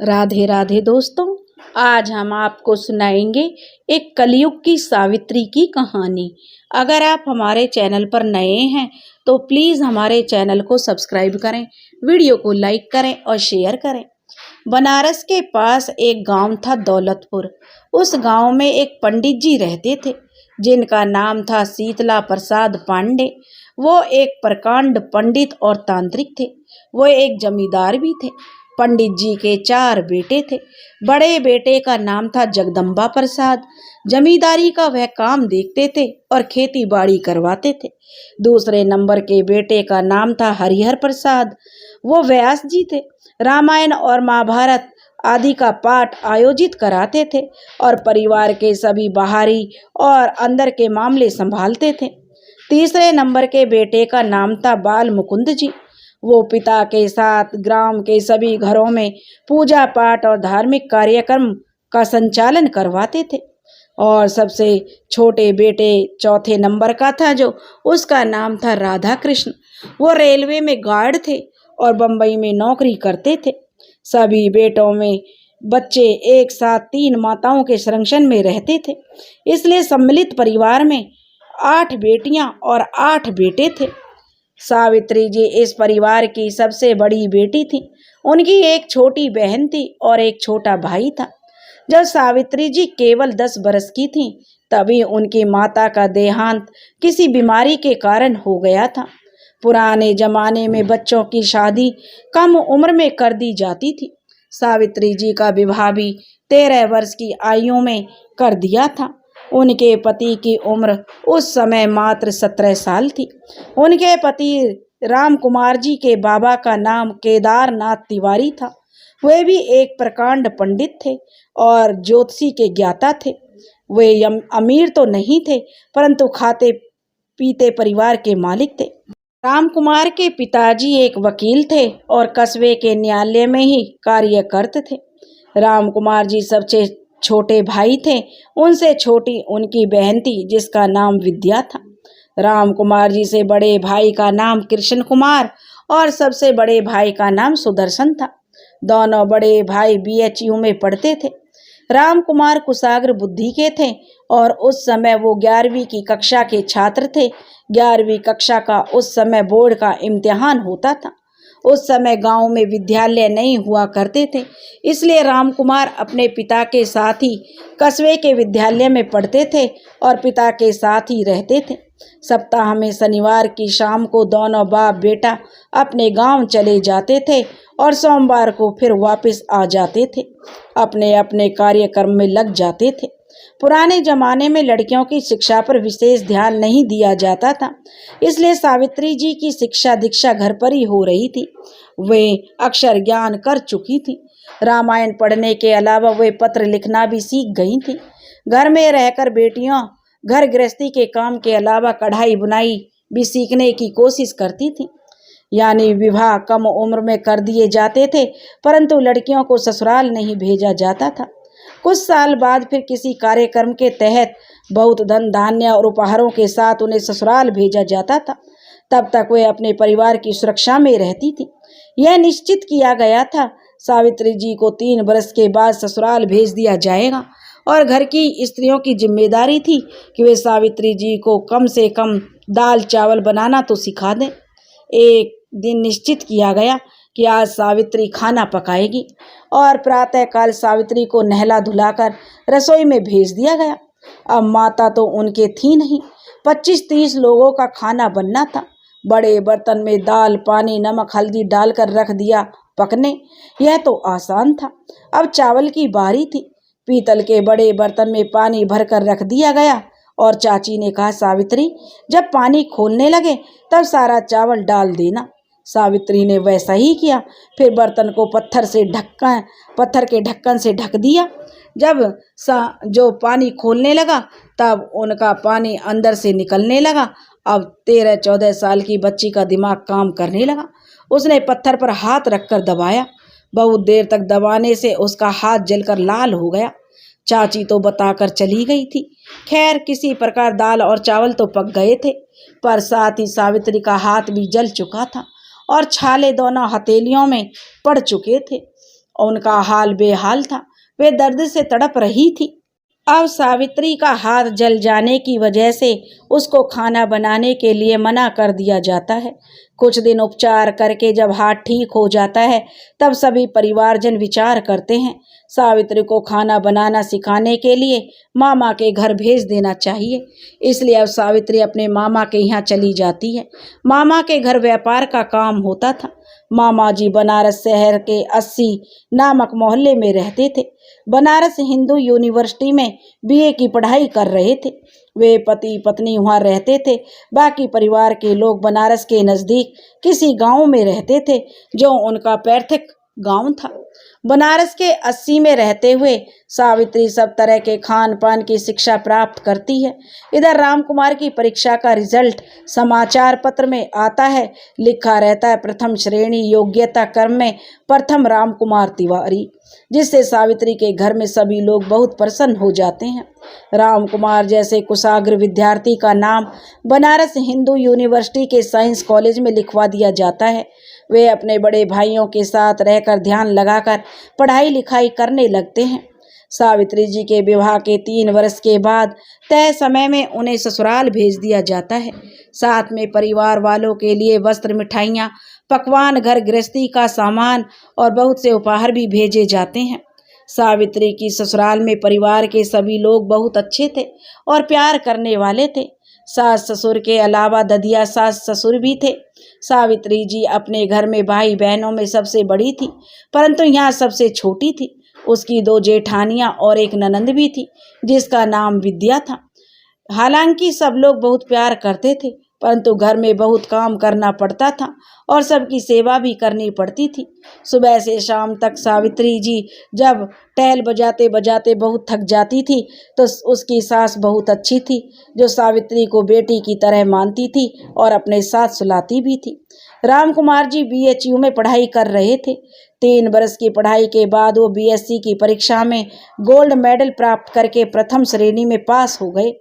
राधे राधे दोस्तों। आज हम आपको सुनाएंगे एक कलयुग की सावित्री की कहानी। अगर आप हमारे चैनल पर नए हैं तो प्लीज़ हमारे चैनल को सब्सक्राइब करें, वीडियो को लाइक करें और शेयर करें। बनारस के पास एक गांव था दौलतपुर। उस गांव में एक पंडित जी रहते थे जिनका नाम था शीतला प्रसाद पांडे। वो एक प्रकांड पंडित और तांत्रिक थे। वो एक जमींदार भी थे। पंडित जी के 4 बेटे थे। बड़े बेटे का नाम था जगदम्बा प्रसाद। जमींदारी का वह काम देखते थे और खेती बाड़ी करवाते थे। दूसरे नंबर के बेटे का नाम था हरिहर प्रसाद। वो व्यास जी थे। रामायण और महाभारत आदि का पाठ आयोजित कराते थे और परिवार के सभी बाहरी और अंदर के मामले संभालते थे। तीसरे नंबर के बेटे का नाम था बाल मुकुंद जी। वो पिता के साथ ग्राम के सभी घरों में पूजा पाठ और धार्मिक कार्यक्रम का संचालन करवाते थे। और सबसे छोटे बेटे चौथे नंबर का था जो उसका नाम था राधा कृष्ण। वो रेलवे में गार्ड थे और बम्बई में नौकरी करते थे। सभी बेटों में बच्चे एक साथ 3 माताओं के संरक्षण में रहते थे, इसलिए सम्मिलित परिवार में 8 बेटियां और 8 बेटे थे। सावित्री जी इस परिवार की सबसे बड़ी बेटी थी। उनकी एक छोटी बहन थी और एक छोटा भाई था। जब सावित्री जी केवल 10 बरस की थीं, तभी उनकी माता का देहांत किसी बीमारी के कारण हो गया था। पुराने जमाने में बच्चों की शादी कम उम्र में कर दी जाती थी। सावित्री जी का विवाह भी 13 वर्ष की आयु में कर दिया था। उनके पति की उम्र उस समय मात्र 17 साल थी। उनके पति राम कुमार जी के बाबा का नाम केदारनाथ तिवारी था। वे भी एक प्रकांड पंडित थे और ज्योतिषी के ज्ञाता थे। वे अमीर तो नहीं थे, परंतु खाते पीते परिवार के मालिक थे। राम कुमार के पिताजी एक वकील थे और कस्बे के न्यायालय में ही कार्य करते थे। राम कुमार जी सबसे छोटे भाई थे। उनसे छोटी उनकी बहन थी जिसका नाम विद्या था। राम कुमार जी से बड़े भाई का नाम कृष्ण कुमार और सबसे बड़े भाई का नाम सुदर्शन था। दोनों बड़े भाई BHU में पढ़ते थे। राम कुमार कुशाग्र बुद्धि के थे और उस समय वो 11वीं की कक्षा के छात्र थे। 11वीं कक्षा का उस समय बोर्ड का इम्तिहान होता था। उस समय गांव में विद्यालय नहीं हुआ करते थे, इसलिए राम कुमार अपने पिता के साथ ही कस्बे के विद्यालय में पढ़ते थे और पिता के साथ ही रहते थे। सप्ताह में शनिवार की शाम को दोनों बाप बेटा अपने गांव चले जाते थे और सोमवार को फिर वापस आ जाते थे। अपने अपने कार्यक्रम में लग जाते थे। पुराने जमाने में लड़कियों की शिक्षा पर विशेष ध्यान नहीं दिया जाता था, इसलिए सावित्री जी की शिक्षा दीक्षा घर पर ही हो रही थी। वे अक्षर ज्ञान कर चुकी थी। रामायण पढ़ने के अलावा वे पत्र लिखना भी सीख गई थी। घर में रहकर बेटियां घर गृहस्थी के काम के अलावा कढ़ाई बुनाई भी सीखने की कोशिश करती थी। यानी विवाह कम उम्र में कर दिए जाते थे, परंतु लड़कियों को ससुराल नहीं भेजा जाता था। कुछ साल बाद फिर किसी कार्यक्रम के तहत बहुत धन धान्य और उपहारों के साथ उन्हें ससुराल भेजा जाता था। तब तक वे अपने परिवार की सुरक्षा में रहती थी। यह निश्चित किया गया था सावित्री जी को 3 वर्ष के बाद ससुराल भेज दिया जाएगा और घर की स्त्रियों की जिम्मेदारी थी कि वे सावित्री जी को कम से कम दाल चावल बनाना तो सिखा दें। एक दिन निश्चित किया गया कि आज सावित्री खाना पकाएगी और प्रातःकाल सावित्री को नहला धुलाकर रसोई में भेज दिया गया। अब माता तो उनके थी नहीं। 25-30 लोगों का खाना बनना था। बड़े बर्तन में दाल पानी नमक हल्दी डालकर रख दिया पकने। यह तो आसान था। अब चावल की बारी थी। पीतल के बड़े बर्तन में पानी भरकर रख दिया गया और चाची ने कहा, सावित्री जब पानी खोलने लगे तब सारा चावल डाल देना। सावित्री ने वैसा ही किया। फिर बर्तन को पत्थर के ढक्कन से ढक दिया। जब जो पानी खोलने लगा तब उनका पानी अंदर से निकलने लगा। अब 13-14 साल की बच्ची का दिमाग काम करने लगा। उसने पत्थर पर हाथ रखकर दबाया। बहुत देर तक दबाने से उसका हाथ जलकर लाल हो गया। चाची तो बताकर चली गई थी। खैर किसी प्रकार दाल और चावल तो पक गए थे, पर साथ ही सावित्री का हाथ भी जल चुका था और छाले दोनों हथेलियों में पड़ चुके थे और उनका हाल बेहाल था। वे दर्द से तड़प रही थी। अब सावित्री का हाथ जल जाने की वजह से उसको खाना बनाने के लिए मना कर दिया जाता है। कुछ दिन उपचार करके जब हाथ ठीक हो जाता है तब सभी परिवारजन विचार करते हैं सावित्री को खाना बनाना सिखाने के लिए मामा के घर भेज देना चाहिए। इसलिए अब सावित्री अपने मामा के यहाँ चली जाती है। मामा के घर व्यापार का काम होता था। मामा जी बनारस शहर के 80 नामक मोहल्ले में रहते थे। बनारस हिंदू यूनिवर्सिटी में बीए की पढ़ाई कर रहे थे। वे पति पत्नी वहाँ रहते थे। बाकी परिवार के लोग बनारस के नज़दीक किसी गांव में रहते थे जो उनका पैतृक गांव था। बनारस के 80 में रहते हुए सावित्री सब तरह के खान पान की शिक्षा प्राप्त करती है। इधर रामकुमार की परीक्षा का रिजल्ट समाचार पत्र में आता है। लिखा रहता है प्रथम श्रेणी योग्यता क्रम में प्रथम रामकुमार तिवारी, जिससे सावित्री के घर में सभी लोग बहुत प्रसन्न हो जाते हैं। रामकुमार जैसे कुशाग्र विद्यार्थी का नाम बनारस हिंदू यूनिवर्सिटी के साइंस कॉलेज में लिखवा दिया जाता है। वे अपने बड़े भाइयों के साथ रहकर ध्यान लगाकर पढ़ाई लिखाई करने लगते हैं। सावित्री जी के विवाह के 3 वर्ष के बाद तय समय में उन्हें ससुराल भेज दिया जाता है। साथ में परिवार वालों के लिए वस्त्र, मिठाइयाँ, पकवान, घर गृहस्थी का सामान और बहुत से उपहार भी भेजे जाते हैं। सावित्री की ससुराल में परिवार के सभी लोग बहुत अच्छे थे और प्यार करने वाले थे। सास ससुर के अलावा ददिया सास ससुर भी थे। सावित्री जी अपने घर में भाई बहनों में सबसे बड़ी थी, परंतु यहाँ सबसे छोटी थी। उसकी 2 जेठानियाँ और एक ननंद भी थी जिसका नाम विद्या था। हालांकि सब लोग बहुत प्यार करते थे, परंतु घर में बहुत काम करना पड़ता था और सबकी सेवा भी करनी पड़ती थी। सुबह से शाम तक सावित्री जी जब टहल बजाते बजाते बहुत थक जाती थी तो उसकी सास बहुत अच्छी थी, जो सावित्री को बेटी की तरह मानती थी और अपने साथ सुलाती भी थी। रामकुमार जी बीएचयू में पढ़ाई कर रहे थे। 3 वर्ष की पढ़ाई के बाद वो बीएससी की परीक्षा में गोल्ड मेडल प्राप्त करके प्रथम श्रेणी में पास हो गए।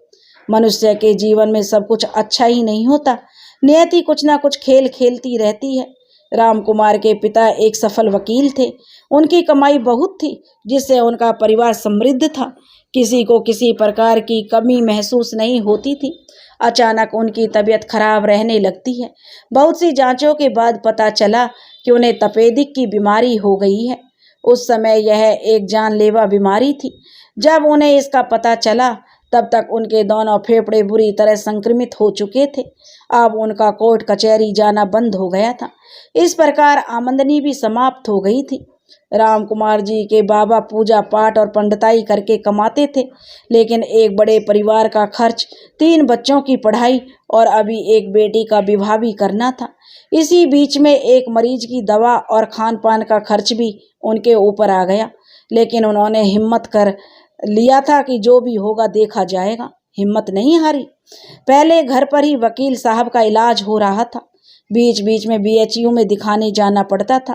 मनुष्य के जीवन में सब कुछ अच्छा ही नहीं होता। नियति कुछ ना कुछ खेल खेलती रहती है। रामकुमार के पिता एक सफल वकील थे। उनकी कमाई बहुत थी, जिससे उनका परिवार समृद्ध था। किसी को किसी प्रकार की कमी महसूस नहीं होती थी। अचानक उनकी तबीयत खराब रहने लगती है। बहुत सी जांचों के बाद पता चला कि उन्हें तपेदिक की बीमारी हो गई है। उस समय यह एक जानलेवा बीमारी थी। जब उन्हें इसका पता चला तब तक उनके दोनों फेफड़े बुरी तरह संक्रमित हो चुके थे। अब उनका कोर्ट कचहरी जाना बंद हो गया था। इस प्रकार आमदनी भी समाप्त हो गई थी। रामकुमार जी के बाबा पूजा पाठ और पंडिताई करके कमाते थे, लेकिन एक बड़े परिवार का खर्च, 3 बच्चों की पढ़ाई और अभी एक बेटी का विवाह भी करना था। इसी बीच में एक मरीज की दवा और खान पान का खर्च भी उनके ऊपर आ गया, लेकिन उन्होंने हिम्मत कर लिया था कि जो भी होगा देखा जाएगा। हिम्मत नहीं हारी। पहले घर पर ही वकील साहब का इलाज हो रहा था। बीच बीच में बीएचयू में दिखाने जाना पड़ता था,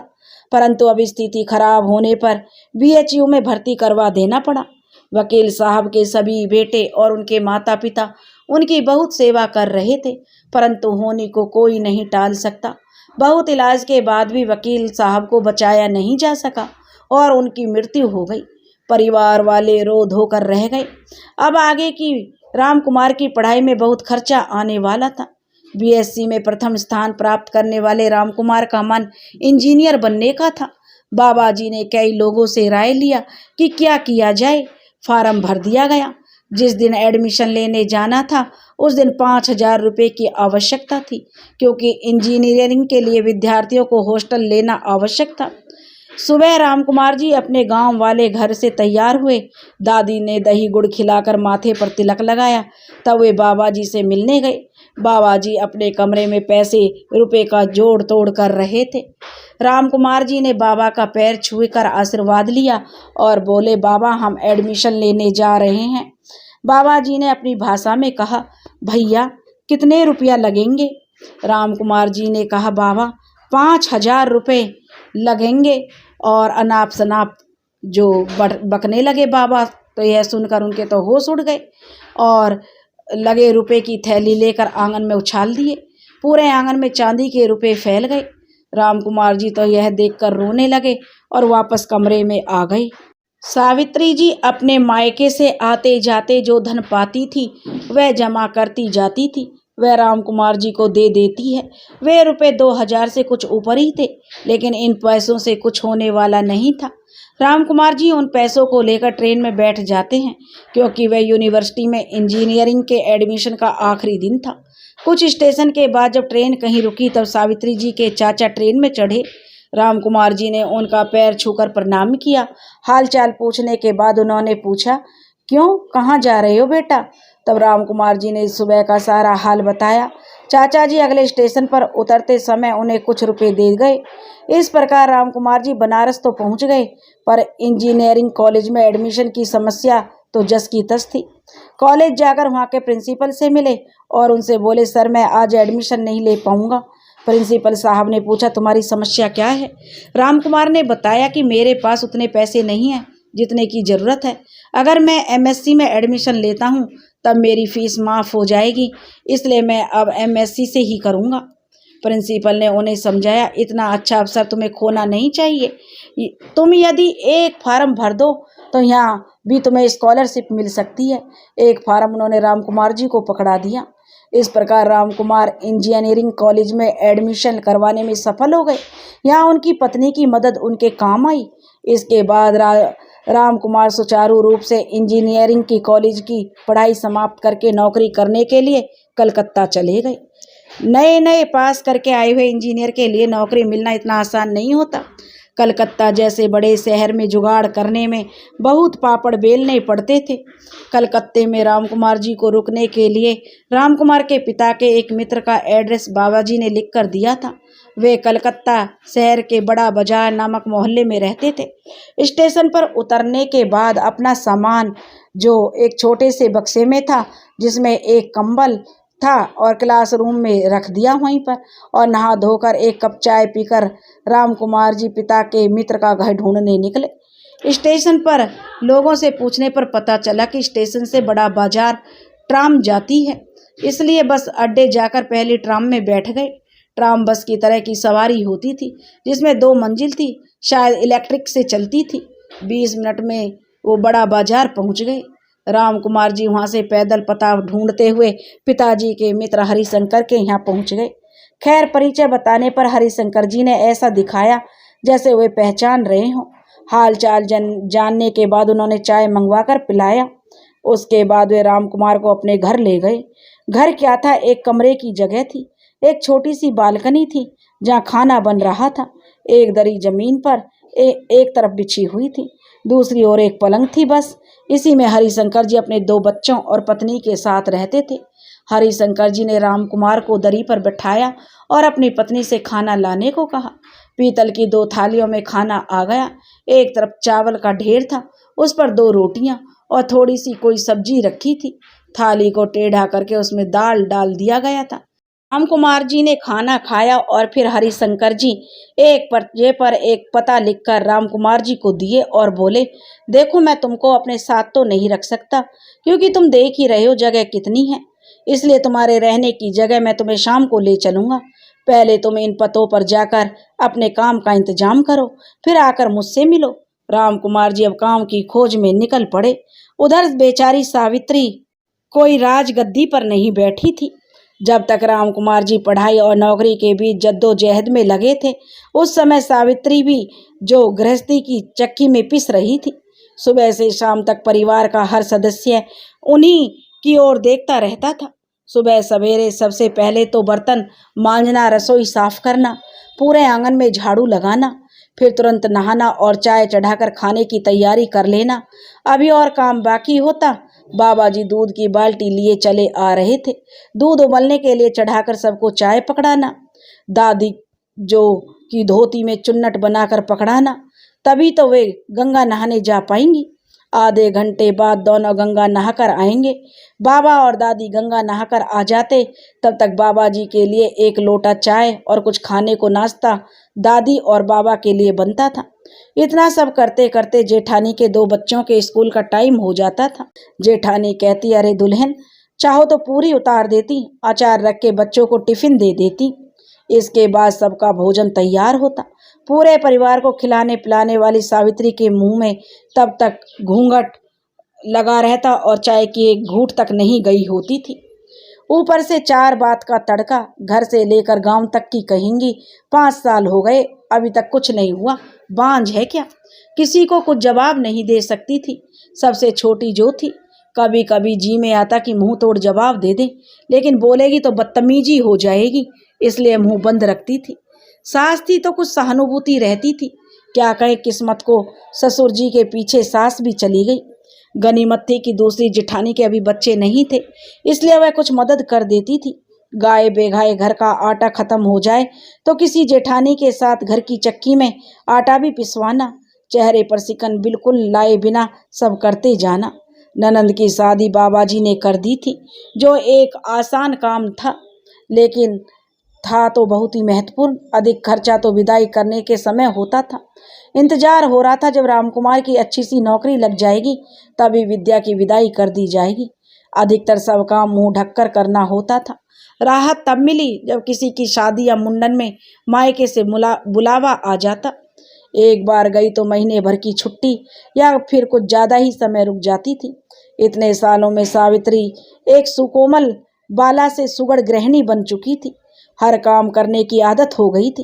परंतु अब स्थिति खराब होने पर बीएचयू में भर्ती करवा देना पड़ा। वकील साहब के सभी बेटे और उनके माता पिता उनकी बहुत सेवा कर रहे थे, परंतु होनी को कोई नहीं टाल सकता। बहुत इलाज के बाद भी वकील साहब को बचाया नहीं जा सका और उनकी मृत्यु हो गई। परिवार वाले रो धो कर रह गए। अब आगे की रामकुमार की पढ़ाई में बहुत खर्चा आने वाला था। बीएससी में प्रथम स्थान प्राप्त करने वाले रामकुमार का मन इंजीनियर बनने का था। बाबा जी ने कई लोगों से राय लिया कि क्या किया जाए। फार्म भर दिया गया। जिस दिन एडमिशन लेने जाना था उस दिन 5,000 रुपये की आवश्यकता थी, क्योंकि इंजीनियरिंग के लिए विद्यार्थियों को हॉस्टल लेना आवश्यक था। सुबह रामकुमार जी अपने गांव वाले घर से तैयार हुए। दादी ने दही गुड़ खिलाकर माथे पर तिलक लगाया। तब वे बाबा जी से मिलने गए। बाबा जी अपने कमरे में पैसे रुपए का जोड़ तोड़ कर रहे थे। रामकुमार जी ने बाबा का पैर छूकर आशीर्वाद लिया और बोले, बाबा हम एडमिशन लेने जा रहे हैं। बाबा जी ने अपनी भाषा में कहा, भैया कितने रुपया लगेंगे? रामकुमार जी ने कहा, बाबा 5,000 रुपये लगेंगे। और अनाप शनाप जो बकने लगे बाबा। तो यह सुनकर उनके तो होश उड़ गए और लगे रुपए की थैली लेकर आंगन में उछाल दिए। पूरे आंगन में चांदी के रुपए फैल गए। रामकुमार जी तो यह देखकर रोने लगे और वापस कमरे में आ गए। सावित्री जी अपने मायके से आते जाते जो धन पाती थी वह जमा करती जाती थी, वह रामकुमार जी को दे देती है। वे रुपए 2000 से कुछ ऊपर ही थे, लेकिन इन पैसों से कुछ होने वाला नहीं था। रामकुमार जी उन पैसों को लेकर ट्रेन में बैठ जाते हैं, क्योंकि वह यूनिवर्सिटी में इंजीनियरिंग के एडमिशन का आखिरी दिन था। कुछ स्टेशन के बाद जब ट्रेन कहीं रुकी तब सावित्री जी के चाचा ट्रेन में चढ़े। रामकुमार जी ने उनका पैर छूकर प्रणाम किया। हालचाल पूछने के बाद उन्होंने पूछा, क्यों, कहाँ जा रहे हो बेटा? तब रामकुमार जी ने सुबह का सारा हाल बताया। चाचा जी अगले स्टेशन पर उतरते समय उन्हें कुछ रुपए दे गए। इस प्रकार रामकुमार जी बनारस तो पहुंच गए, पर इंजीनियरिंग कॉलेज में एडमिशन की समस्या तो जस की तस थी। कॉलेज जाकर वहां के प्रिंसिपल से मिले और उनसे बोले, सर मैं आज एडमिशन नहीं ले पाऊंगा। प्रिंसिपल साहब ने पूछा, तुम्हारी समस्या क्या है? रामकुमार ने बताया कि मेरे पास उतने पैसे नहीं हैं जितने की ज़रूरत है। अगर मैं एमएससी में एडमिशन लेता हूं तब मेरी फीस माफ़ हो जाएगी, इसलिए मैं अब एमएससी से ही करूंगा। प्रिंसिपल ने उन्हें समझाया, इतना अच्छा अवसर तुम्हें खोना नहीं चाहिए। तुम यदि एक फार्म भर दो तो यहाँ भी तुम्हें स्कॉलरशिप मिल सकती है। एक फार्म उन्होंने रामकुमार जी को पकड़ा दिया। इस प्रकार रामकुमार इंजीनियरिंग कॉलेज में एडमिशन करवाने में सफल हो गए। यहाँ उनकी पत्नी की मदद उनके काम आई। इसके बाद रामकुमार सुचारू रूप से इंजीनियरिंग की कॉलेज की पढ़ाई समाप्त करके नौकरी करने के लिए कलकत्ता चले गए। नए नए पास करके आए हुए इंजीनियर के लिए नौकरी मिलना इतना आसान नहीं होता। कलकत्ता जैसे बड़े शहर में जुगाड़ करने में बहुत पापड़ बेलने पड़ते थे। कलकत्ते में रामकुमार जी को रुकने के लिए रामकुमार के पिता के एक मित्र का एड्रेस बाबा जी ने लिख कर दिया था। वे कलकत्ता शहर के बड़ा बाजार नामक मोहल्ले में रहते थे। स्टेशन पर उतरने के बाद अपना सामान जो एक छोटे से बक्से में था, जिसमें एक कंबल था, और क्लासरूम में रख दिया वहीं पर, और नहा धोकर एक कप चाय पीकर रामकुमार जी पिता के मित्र का घर ढूंढने निकले। स्टेशन पर लोगों से पूछने पर पता चला कि स्टेशन से बड़ा बाजार ट्राम जाती है, इसलिए बस अड्डे जाकर पहली ट्राम में बैठ गए। ट्राम बस की तरह की सवारी होती थी, जिसमें 2 मंजिल थी, शायद इलेक्ट्रिक से चलती थी। 20 मिनट में वो बड़ा बाजार पहुंच गए। रामकुमार जी वहां से पैदल पता ढूंढते हुए पिताजी के मित्र हरिशंकर के यहाँ पहुंच गए। खैर, परिचय बताने पर हरिशंकर जी ने ऐसा दिखाया जैसे वे पहचान रहे हों। हाल चाल जानने के बाद उन्होंने चाय मंगवाकर पिलाया। उसके बाद वे रामकुमार को अपने घर ले गए। घर क्या था, एक कमरे की जगह थी। एक छोटी सी बालकनी थी जहाँ खाना बन रहा था। एक दरी जमीन पर एक तरफ बिछी हुई थी, दूसरी ओर एक पलंग थी। बस इसी में हरिशंकर जी अपने 2 बच्चों और पत्नी के साथ रहते थे। हरिशंकर जी ने रामकुमार को दरी पर बैठाया और अपनी पत्नी से खाना लाने को कहा। पीतल की 2 थालियों में खाना आ गया। एक तरफ चावल का ढेर था, उस पर 2 रोटियां और थोड़ी सी कोई सब्जी रखी थी। थाली को टेढ़ा करके उसमें दाल डाल दिया गया था। रामकुमार जी ने खाना खाया और फिर हरिशंकर जी एक पर्चे पर एक पता लिखकर रामकुमार जी को दिए और बोले, देखो मैं तुमको अपने साथ तो नहीं रख सकता, क्योंकि तुम देख ही रहे हो जगह कितनी है, इसलिए तुम्हारे रहने की जगह मैं तुम्हें शाम को ले चलूंगा। पहले तुम इन पतों पर जाकर अपने काम का इंतजाम करो, फिर आकर मुझसे मिलो। रामकुमार जी अब काम की खोज में निकल पड़े। उधर बेचारी सावित्री कोई राजगद्दी पर नहीं बैठी थी। जब तक रामकुमार जी पढ़ाई और नौकरी के बीच जद्दोजहद में लगे थे, उस समय सावित्री भी जो गृहस्थी की चक्की में पिस रही थी। सुबह से शाम तक परिवार का हर सदस्य उन्हीं की ओर देखता रहता था। सुबह सवेरे सबसे पहले तो बर्तन मांजना, रसोई साफ करना, पूरे आंगन में झाड़ू लगाना, फिर तुरंत नहाना और चाय चढ़ाकर खाने की तैयारी कर लेना। अभी और काम बाकी होता। बाबा जी दूध की बाल्टी लिए चले आ रहे थे। दूध उबलने के लिए चढ़ाकर सबको चाय पकड़ाना, दादी जो की धोती में चुन्नट बनाकर पकड़ाना, तभी तो वे गंगा नहाने जा पाएंगी। आधे घंटे बाद दोनों गंगा नहाकर आएंगे। बाबा और दादी गंगा नहाकर आ जाते, तब तक बाबा जी के लिए एक लोटा चाय और कुछ खाने को नाश्ता दादी और बाबा के लिए बनता था। इतना सब करते करते जेठानी के 2 बच्चों के स्कूल का टाइम हो जाता था। जेठानी कहती, अरे दुल्हन, चाहो तो पूरी उतार देती, अचार रख के बच्चों को टिफिन दे देती। इसके बाद सबका भोजन तैयार होता। पूरे परिवार को खिलाने पिलाने वाली सावित्री के मुंह में तब तक घूंघट लगा रहता और चाय की एक घूंट तक नहीं गई होती थी। ऊपर से 4 बात का तड़का, घर से लेकर गांव तक की कहेंगी 5 साल हो गए, अभी तक कुछ नहीं हुआ। बांझ है क्या? किसी को कुछ जवाब नहीं दे सकती थी। सबसे छोटी जो थी, कभी कभी जी में आता कि मुंह तोड़ जवाब दे दे, लेकिन बोलेगी तो बदतमीजी हो जाएगी, इसलिए मुंह बंद रखती थी। सास थी तो कुछ सहानुभूति रहती थी। क्या कहे किस्मत को, ससुर जी के पीछे सास भी चली गई। गनीमत थी कि दूसरी जिठानी के अभी बच्चे नहीं थे, इसलिए वह कुछ मदद कर देती थी। गाय बेगाए घर का आटा खत्म हो जाए तो किसी जेठानी के साथ घर की चक्की में आटा भी पिसवाना, चेहरे पर सिकन बिल्कुल लाए बिना सब करते जाना। ननंद की शादी बाबा जी ने कर दी थी, जो एक आसान काम था, लेकिन था तो बहुत ही महत्वपूर्ण। अधिक खर्चा तो विदाई करने के समय होता था। इंतजार हो रहा था जब रामकुमार की अच्छी सी नौकरी लग जाएगी, तभी विद्या की विदाई कर दी जाएगी। अधिकतर सब काम मुंह ढककर करना होता था। राहत तब मिली जब किसी की शादी या मुंडन में मायके से बुलावा आ जाता। एक बार गई तो महीने भर की छुट्टी या फिर कुछ ज्यादा ही समय रुक जाती थी। इतने सालों में सावित्री एक सुकोमल बाला से सुगढ़ गृहिणी बन चुकी थी। हर काम करने की आदत हो गई थी।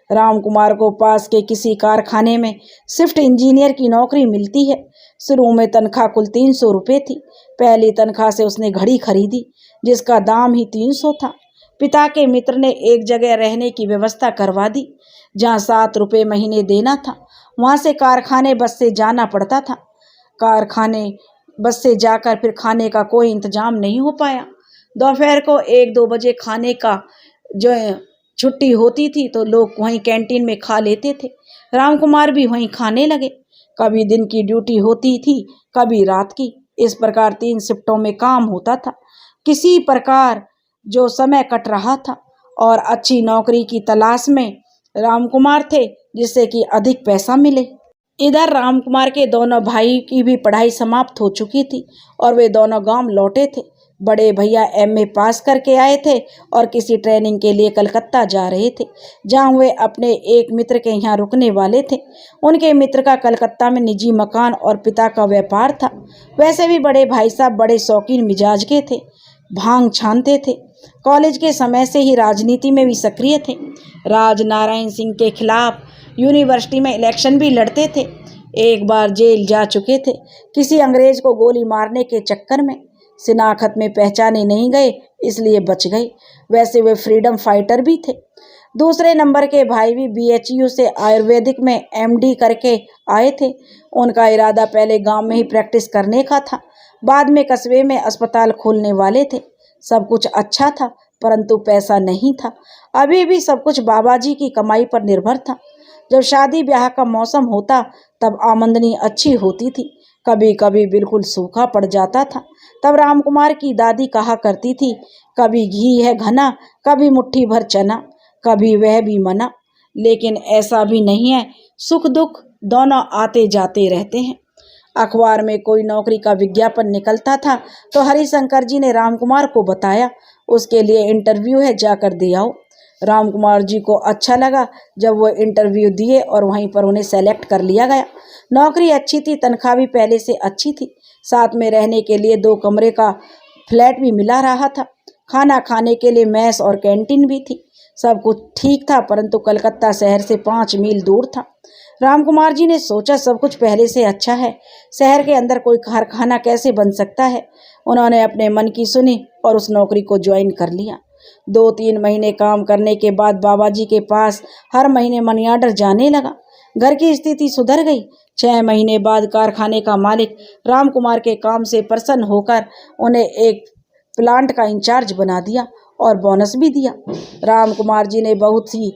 रामकुमार को पास के किसी कारखाने में शिफ्ट इंजीनियर की नौकरी मिलती है। शुरू में तनख्वाह कुल 300 रुपये थी। पहली तनख्वाह से उसने घड़ी खरीदी, जिसका दाम ही 300 था। पिता के मित्र ने एक जगह रहने की व्यवस्था करवा दी, जहाँ 7 रुपये महीने देना था। वहाँ से कारखाने बस से जाना पड़ता था। कारखाने बस से जाकर फिर खाने का कोई इंतजाम नहीं हो पाया। दोपहर को 1-2 बजे खाने का जो छुट्टी होती थी तो लोग वहीं कैंटीन में खा लेते थे। रामकुमार भी वहीं खाने लगे। कभी दिन की ड्यूटी होती थी, कभी रात की। इस प्रकार 3 शिफ्टों में काम होता था। किसी प्रकार जो समय कट रहा था और अच्छी नौकरी की तलाश में रामकुमार थे, जिससे कि अधिक पैसा मिले। इधर रामकुमार के दोनों भाई की भी पढ़ाई समाप्त हो चुकी थी और वे दोनों गांव लौटे थे। बड़े भैया एमए पास करके आए थे और किसी ट्रेनिंग के लिए कलकत्ता जा रहे थे, जहां वे अपने एक मित्र के यहाँ रुकने वाले थे। उनके मित्र का कलकत्ता में निजी मकान और पिता का व्यापार था। वैसे भी बड़े भाई साहब बड़े शौकीन मिजाज के थे, भांग छानते थे। कॉलेज के समय से ही राजनीति में भी सक्रिय थे। राजनारायण सिंह के खिलाफ यूनिवर्सिटी में इलेक्शन भी लड़ते थे। एक बार जेल जा चुके थे, किसी अंग्रेज को गोली मारने के चक्कर में। शिनाख्त में पहचाने नहीं गए, इसलिए बच गए। वैसे वे फ्रीडम फाइटर भी थे। दूसरे नंबर के भाई भी बीएचयू से आयुर्वेदिक में एमडी करके आए थे। उनका इरादा पहले गांव में ही प्रैक्टिस करने का था, बाद में कस्बे में अस्पताल खोलने वाले थे। सब कुछ अच्छा था, परंतु पैसा नहीं था। अभी भी सब कुछ बाबा जी की कमाई पर निर्भर था। जब शादी ब्याह का मौसम होता तब आमदनी अच्छी होती थी, कभी कभी बिल्कुल सूखा पड़ जाता था। तब रामकुमार की दादी कहा करती थी, कभी घी है घना, कभी मुट्ठी भर चना, कभी वह भी मना। लेकिन ऐसा भी नहीं है, सुख दुख दोनों आते जाते रहते हैं। अखबार में कोई नौकरी का विज्ञापन निकलता था तो हरिशंकर जी ने रामकुमार को बताया, उसके लिए इंटरव्यू है, जाकर दे आओ। रामकुमार जी को अच्छा लगा जब वो इंटरव्यू दिए और वहीं पर उन्हें सेलेक्ट कर लिया गया। नौकरी अच्छी थी, तनख्वाह भी पहले से अच्छी थी। साथ में रहने के लिए 2 कमरे का फ्लैट भी मिला रहा था। खाना खाने के लिए मैस और कैंटीन भी थी। सब कुछ ठीक था, परंतु कलकत्ता शहर से 5 मील दूर था। रामकुमार जी ने सोचा सब कुछ पहले से अच्छा है, शहर के अंदर कोई कारखाना कैसे बन सकता है। उन्होंने अपने मन की सुनी और उस नौकरी को ज्वाइन कर लिया। 2-3 महीने काम करने के बाद बाबा जी के पास हर महीने मनी ऑर्डर जाने लगा। घर की स्थिति सुधर गई। 6 महीने बाद कारखाने का मालिक रामकुमार के काम से प्रसन्न होकर उन्हें एक प्लांट का इंचार्ज बना दिया और बोनस भी दिया। रामकुमार जी ने बहुत ही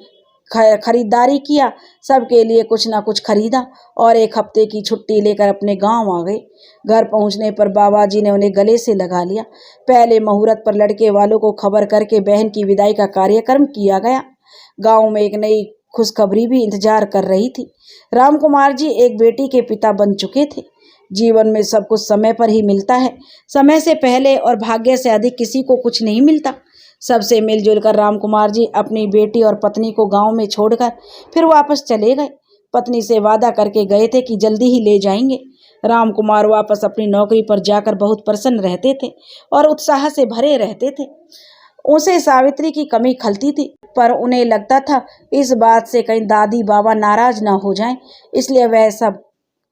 खरीदारी किया, सबके लिए कुछ ना कुछ खरीदा और 1 हफ्ते की छुट्टी लेकर अपने गांव आ गए। घर पहुंचने पर बाबा जी ने उन्हें गले से लगा लिया। पहले मुहूर्त पर लड़के वालों को खबर करके बहन की विदाई का कार्यक्रम किया गया। गांव में एक नई खुशखबरी भी इंतजार कर रही थी। रामकुमार जी एक बेटी के पिता बन चुके थे। जीवन में सब कुछ समय पर ही मिलता है। समय से पहले और भाग्य से अधिक किसी को कुछ नहीं मिलता। सबसे मिलजुल कर रामकुमार जी अपनी बेटी और पत्नी को गांव में छोड़कर फिर वापस चले गए। पत्नी से वादा करके गए थे कि जल्दी ही ले जाएंगे। रामकुमार वापस अपनी नौकरी पर जाकर बहुत प्रसन्न रहते थे और उत्साह से भरे रहते थे। उसे सावित्री की कमी खलती थी, पर उन्हें लगता था इस बात से कहीं दादी बाबा नाराज ना हो जाएं, इसलिए वह सब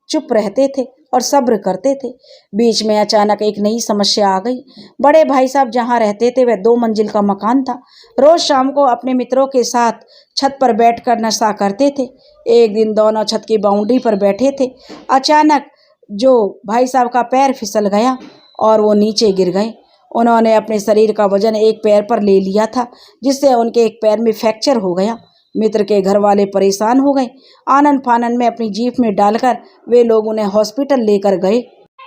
चुप रहते थे और सब्र करते थे। बीच में अचानक एक नई समस्या आ गई। बड़े भाई साहब जहाँ रहते थे वह 2 मंजिल का मकान था। रोज शाम को अपने मित्रों के साथ छत पर बैठकर नशा करते थे। एक दिन दोनों छत की बाउंड्री पर बैठे थे। अचानक जो भाई साहब का पैर फिसल गया और वो नीचे गिर गए। उन्होंने अपने शरीर का वजन एक पैर पर ले लिया था, जिससे उनके एक पैर में फ्रैक्चर हो गया। मित्र के घर वाले परेशान हो गए। आनन फानन में अपनी जीप में डालकर वे लोग उन्हें हॉस्पिटल लेकर गए।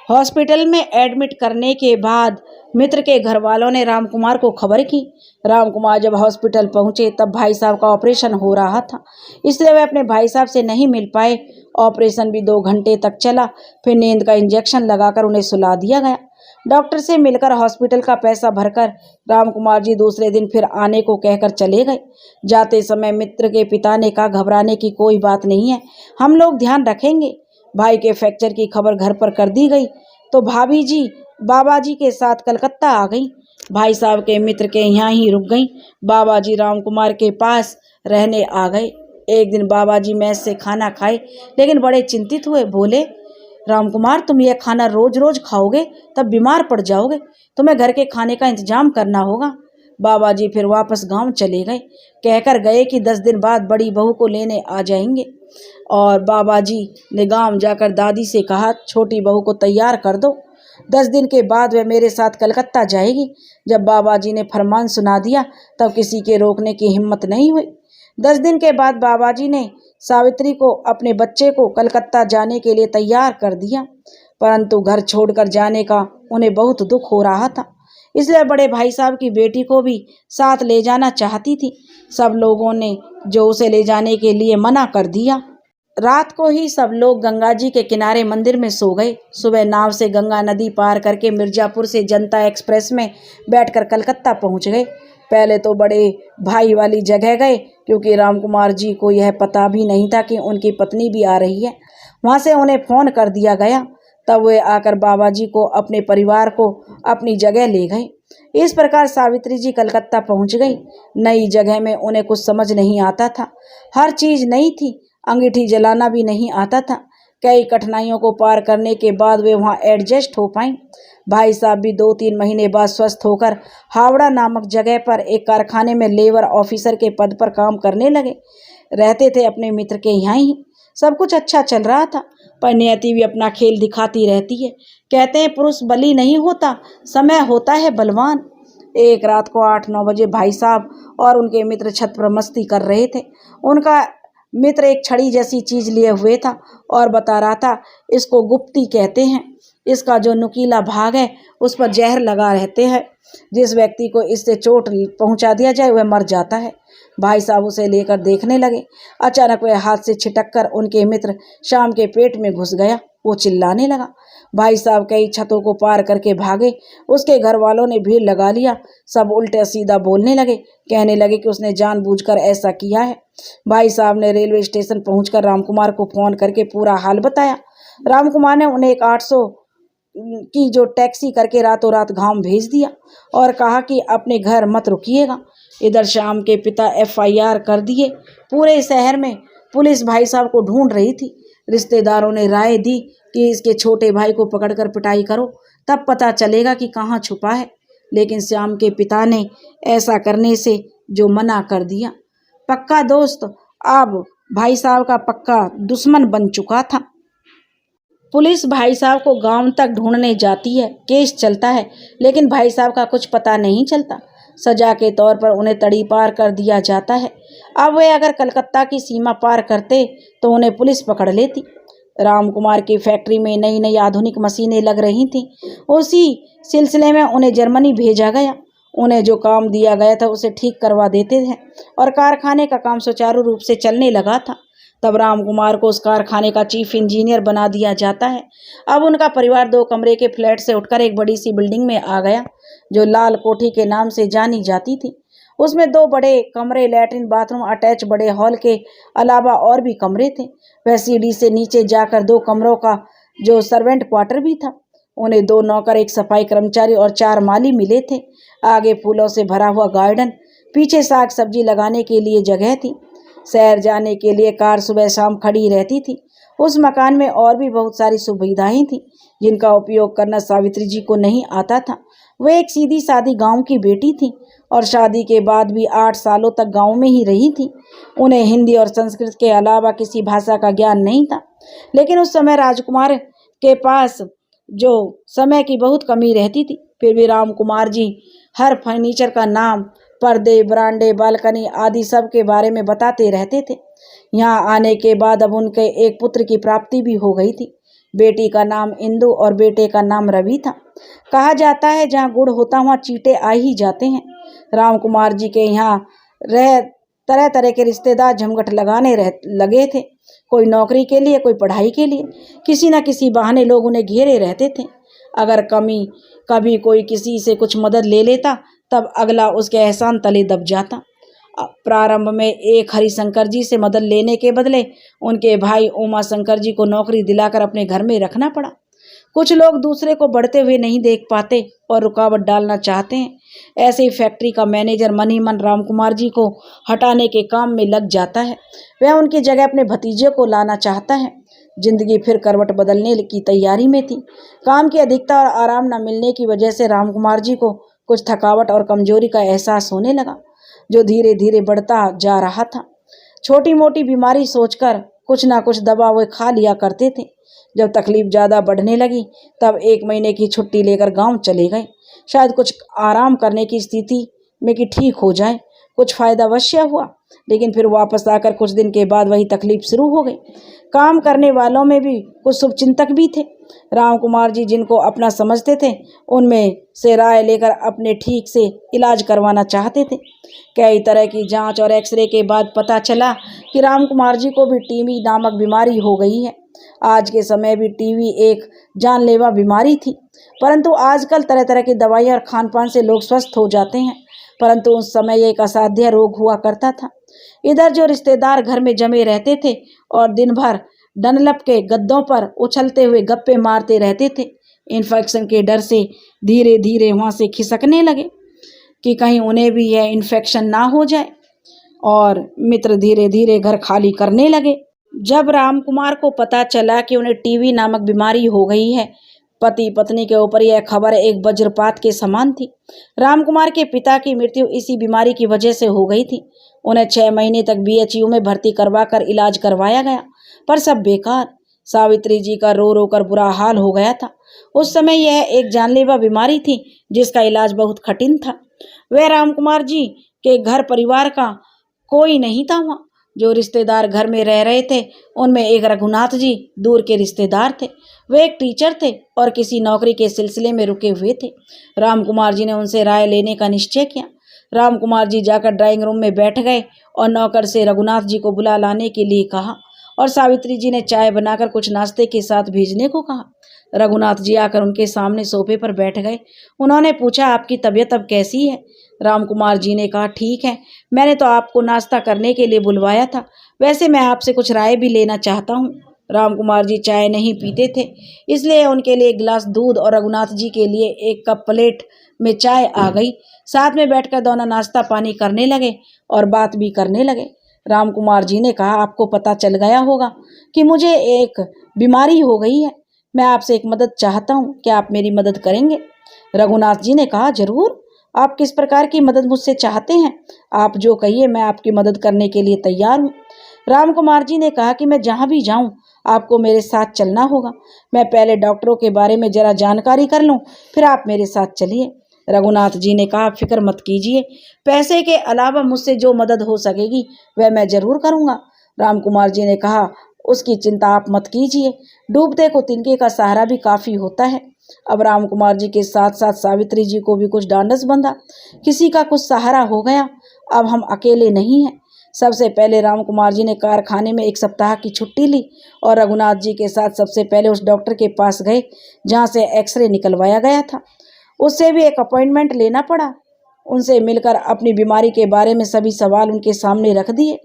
हॉस्पिटल में एडमिट करने के बाद मित्र के घर वालों ने रामकुमार को खबर की। रामकुमार जब हॉस्पिटल पहुंचे तब भाई साहब का ऑपरेशन हो रहा था, इसलिए वे अपने भाई साहब से नहीं मिल पाए। ऑपरेशन भी 2 घंटे तक चला। फिर नींद का इंजेक्शन लगाकर उन्हें सुला दिया गया। डॉक्टर से मिलकर हॉस्पिटल का पैसा भरकर रामकुमार जी दूसरे दिन फिर आने को कहकर चले गए। जाते समय मित्र के पिता ने कहा, घबराने की कोई बात नहीं है, हम लोग ध्यान रखेंगे। भाई के फ्रैक्चर की खबर घर पर कर दी गई तो भाभी जी बाबा जी के साथ कलकत्ता आ गई। भाई साहब के मित्र के यहाँ ही रुक गई। बाबा जी रामकुमार के पास रहने आ गए। एक दिन बाबा जी मेस से खाना खाए, लेकिन बड़े चिंतित हुए। बोले, रामकुमार, तुम यह खाना रोज रोज खाओगे तब बीमार पड़ जाओगे, तुम्हें घर के खाने का इंतजाम करना होगा। बाबा जी फिर वापस गांव चले गए। कहकर गए कि 10 दिन बाद बड़ी बहू को लेने आ जाएंगे। और बाबा जी ने गांव जाकर दादी से कहा, छोटी बहू को तैयार कर दो, 10 दिन के बाद वह मेरे साथ कलकत्ता जाएगी। जब बाबा जी ने फरमान सुना दिया तब किसी के रोकने की हिम्मत नहीं हुई। 10 दिन के बाद बाबा जी ने सावित्री को अपने बच्चे को कलकत्ता जाने के लिए तैयार कर दिया, परंतु घर छोड़कर जाने का उन्हें बहुत दुख हो रहा था, इसलिए बड़े भाई साहब की बेटी को भी साथ ले जाना चाहती थी। सब लोगों ने जो उसे ले जाने के लिए मना कर दिया। रात को ही सब लोग गंगा जी के किनारे मंदिर में सो गए। सुबह नाव से गंगा नदी पार करके मिर्जापुर से जनता एक्सप्रेस में बैठकर कलकत्ता पहुंच गए। पहले तो बड़े भाई वाली जगह गए, क्योंकि रामकुमार जी को यह पता भी नहीं था कि उनकी पत्नी भी आ रही है। वहां से उन्हें फोन कर दिया गया। तब वे आकर बाबा जी को अपने परिवार को अपनी जगह ले गए। इस प्रकार सावित्री जी कलकत्ता पहुंच गई। नई जगह में उन्हें कुछ समझ नहीं आता था। हर चीज नई थी। अंगीठी जलाना भी नहीं आता था। कई कठिनाइयों को पार करने के बाद वे वहां एडजस्ट हो पाई। भाई साहब भी 2-3 महीने बाद स्वस्थ होकर हावड़ा नामक जगह पर एक कारखाने में लेबर ऑफिसर के पद पर काम करने लगे। रहते थे अपने मित्र के यहाँ ही। सब कुछ अच्छा चल रहा था, पर नियति भी अपना खेल दिखाती रहती है। कहते हैं पुरुष बली नहीं होता, समय होता है बलवान। एक रात को 8-9 बजे भाई साहब और उनके मित्र छत पर मस्ती कर रहे थे। उनका मित्र एक छड़ी जैसी चीज लिए हुए था और बता रहा था, इसको गुप्ती कहते हैं। इसका जो नुकीला भाग है उस पर जहर लगा रहते हैं। जिस व्यक्ति को इससे चोट पहुंचा दिया जाए वह मर जाता है। भाई साहब उसे लेकर देखने लगे। अचानक वह हाथ से छिटककर उनके मित्र शाम के पेट में घुस गया। वो चिल्लाने लगा। भाई साहब कई छतों को पार करके भागे। उसके घर वालों ने भीड़ लगा लिया। सब उल्टा सीधा बोलने लगे, कहने लगे कि उसने जानबूझकर ऐसा किया है। भाई साहब ने रेलवे स्टेशन पहुंचकर रामकुमार को फोन करके पूरा हाल बताया। रामकुमार ने उन्हें एक 800 की जो टैक्सी करके रातों रात गांव भेज दिया और कहा कि अपने घर मत रुकिएगा। इधर श्याम के पिता FIR कर दिए। पूरे शहर में पुलिस भाई साहब को ढूंढ रही थी। रिश्तेदारों ने राय दी कि इसके छोटे भाई को पकड़कर पिटाई करो, तब पता चलेगा कि कहाँ छुपा है। लेकिन श्याम के पिता ने ऐसा करने से जो मना कर दिया। पक्का दोस्त अब भाई साहब का पक्का दुश्मन बन चुका था। पुलिस भाई साहब को गांव तक ढूंढने जाती है। केस चलता है, लेकिन भाई साहब का कुछ पता नहीं चलता। सजा के तौर पर उन्हें तड़ी पार कर दिया जाता है। अब वे अगर कलकत्ता की सीमा पार करते तो उन्हें पुलिस पकड़ लेती। रामकुमार की फैक्ट्री में नई नई आधुनिक मशीनें लग रही थीं। उसी सिलसिले में उन्हें जर्मनी भेजा गया। उन्हें जो काम दिया गया था उसे ठीक करवा देते थे और कारखाने का काम सुचारू रूप से चलने लगा था। तब राम कुमार को उस कारखाने का चीफ इंजीनियर बना दिया जाता है। अब उनका परिवार 2 कमरे के फ्लैट से उठकर एक बड़ी सी बिल्डिंग में आ गया, जो लाल कोठी के नाम से जानी जाती थी। उसमें 2 बड़े कमरे, लैट्रिन, बाथरूम, अटैच बड़े हॉल के अलावा और भी कमरे थे। वह सीढ़ी से नीचे जाकर 2 कमरों का जो सर्वेंट क्वार्टर भी था। उन्हें 2 नौकर, 1 सफाई कर्मचारी और 4 माली मिले थे। आगे फूलों से भरा हुआ गार्डन, पीछे साग सब्जी लगाने के लिए जगह थी। शहर जाने के लिए कार सुबह शाम खड़ी रहती थी। उस मकान में और भी बहुत सारी सुविधाएं थी, जिनका उपयोग करना सावित्री जी को नहीं आता था। वह एक सीधी सादी गांव की बेटी थी और शादी के बाद भी 8 सालों तक गांव में ही रही थी। उन्हें हिंदी और संस्कृत के अलावा किसी भाषा का ज्ञान नहीं था, लेकिन उस समय राजकुमार के पास जो समय की बहुत कमी रहती थी। फिर भी राम कुमार जी हर फर्नीचर का नाम, पर्दे, बरांडे, बालकनी आदि सब के बारे में बताते रहते थे। यहाँ आने के बाद अब उनके एक पुत्र की प्राप्ति भी हो गई थी। बेटी का नाम इंदु और बेटे का नाम रवि था। कहा जाता है जहाँ गुड़ होता वहाँ चींटे आ ही जाते हैं। राम कुमार जी के यहाँ रह तरह तरह के रिश्तेदार झमघट लगाने लगे थे। कोई नौकरी के लिए, कोई पढ़ाई के लिए, किसी न किसी बहाने लोग उन्हें घेरे रहते थे। अगर कभी कोई किसी से कुछ मदद ले लेता, तब अगला उसके एहसान तले दब जाता। प्रारंभ में एक हरिशंकर जी से मदद लेने के बदले उनके भाई उमा शंकर जी को नौकरी दिलाकर अपने घर में रखना पड़ा। कुछ लोग दूसरे को बढ़ते हुए नहीं देख पाते और रुकावट डालना चाहते हैं। ऐसे ही फैक्ट्री का मैनेजर मन ही मन राम कुमार जी को हटाने के काम में लग जाता है। वह उनकी जगह अपने भतीजे को लाना चाहता है। जिंदगी फिर करवट बदलने की तैयारी में थी। काम की अधिकता और आराम न मिलने की वजह से राम कुमार जी को कुछ थकावट और कमजोरी का एहसास होने लगा, जो धीरे धीरे बढ़ता जा रहा था। छोटी मोटी बीमारी सोचकर कुछ ना कुछ दवा वे खा लिया करते थे। जब तकलीफ ज़्यादा बढ़ने लगी, तब 1 महीने की छुट्टी लेकर गांव चले गए, शायद कुछ आराम करने की स्थिति में कि ठीक हो जाए। कुछ फायदा अवश्य हुआ, लेकिन फिर वापस आकर कुछ दिन के बाद वही तकलीफ शुरू हो गई। काम करने वालों में भी कुछ शुभचिंतक भी थे। राम कुमार जी जिनको अपना समझते थे, उनमें से राय लेकर अपने ठीक से इलाज करवाना चाहते थे। कई तरह की जांच और एक्सरे के बाद पता चला कि राम कुमार जी को भी टीबी नामक बीमारी हो गई है। आज के समय भी टीबी एक जानलेवा बीमारी थी, परंतु आजकल तरह तरह की दवाइयाँ और खान पान से लोग स्वस्थ हो जाते हैं, परंतु उस समय एक असाध्य रोग हुआ करता था। इधर जो रिश्तेदार घर में जमे रहते थे और दिन भर डनलप के गद्दों पर उछलते हुए गप्पे मारते रहते थे, इन्फेक्शन के डर से धीरे धीरे वहाँ से खिसकने लगे कि कहीं उन्हें भी यह इन्फेक्शन ना हो जाए, और मित्र धीरे धीरे घर खाली करने लगे। जब राम कुमार को पता चला कि उन्हें टीबी नामक बीमारी हो गई है, पति पत्नी के ऊपर यह खबर एक वज्रपात के समान थी। राम कुमार के पिता की मृत्यु इसी बीमारी की वजह से हो गई थी। उन्हें 6 महीने तक बीएचयू में भर्ती करवाकर इलाज करवाया गया, पर सब बेकार। सावित्री जी का रो रो कर बुरा हाल हो गया था। उस समय यह एक जानलेवा बीमारी थी जिसका इलाज बहुत कठिन था। वह राम कुमार जी के घर परिवार का कोई नहीं था वहाँ। जो रिश्तेदार घर में रह रहे थे, उनमें एक रघुनाथ जी दूर के रिश्तेदार थे। वे एक टीचर थे और किसी नौकरी के सिलसिले में रुके हुए थे। राम कुमार जी ने उनसे राय लेने का निश्चय किया। राम कुमार जी जाकर ड्राइंग रूम में बैठ गए और नौकर से रघुनाथ जी को बुला लाने के लिए कहा, और सावित्री जी ने चाय बनाकर कुछ नाश्ते के साथ भेजने को कहा। रघुनाथ जी आकर उनके सामने सोफे पर बैठ गए। उन्होंने पूछा, आपकी तबीयत अब कैसी है? राम कुमार जी ने कहा, ठीक है। मैंने तो आपको नाश्ता करने के लिए बुलवाया था। वैसे मैं आपसे कुछ राय भी लेना चाहता हूँ। राम कुमार जी चाय नहीं पीते थे, इसलिए उनके लिए 1 गिलास दूध और रघुनाथ जी के लिए 1 कप प्लेट में चाय आ गई। साथ में बैठकर दोनों नाश्ता पानी करने लगे और बात भी करने लगे। राम कुमार जी ने कहा, आपको पता चल गया होगा कि मुझे एक बीमारी हो गई है। मैं आपसे एक मदद चाहता हूँ, क्या आप मेरी मदद करेंगे? रघुनाथ जी ने कहा, जरूर। आप किस प्रकार की मदद मुझसे चाहते हैं? आप जो कहिए, मैं आपकी मदद करने के लिए तैयार हूँ। राम कुमार जी ने कहा कि मैं जहाँ भी जाऊँ आपको मेरे साथ चलना होगा। मैं पहले डॉक्टरों के बारे में जरा जानकारी कर लूँ, फिर आप मेरे साथ चलिए। रघुनाथ जी ने कहा, फिक्र मत कीजिए, पैसे के अलावा मुझसे जो मदद हो सकेगी वह मैं जरूर करूँगा। राम कुमार जी ने कहा, उसकी चिंता आप मत कीजिए, डूबते को तिनके का सहारा भी काफ़ी होता है। अब राम कुमार जी के साथ साथ सावित्री जी को भी कुछ ढांढस बंधा। किसी का कुछ सहारा हो गया, अब हम अकेले नहीं हैं। सबसे पहले राम कुमार जी ने कारखाने में 1 सप्ताह की छुट्टी ली और रघुनाथ जी के साथ सबसे पहले उस डॉक्टर के पास गए जहाँ से एक्सरे निकलवाया गया था। उससे भी एक अपॉइंटमेंट लेना पड़ा। उनसे मिलकर अपनी बीमारी के बारे में सभी सवाल उनके सामने रख दिए।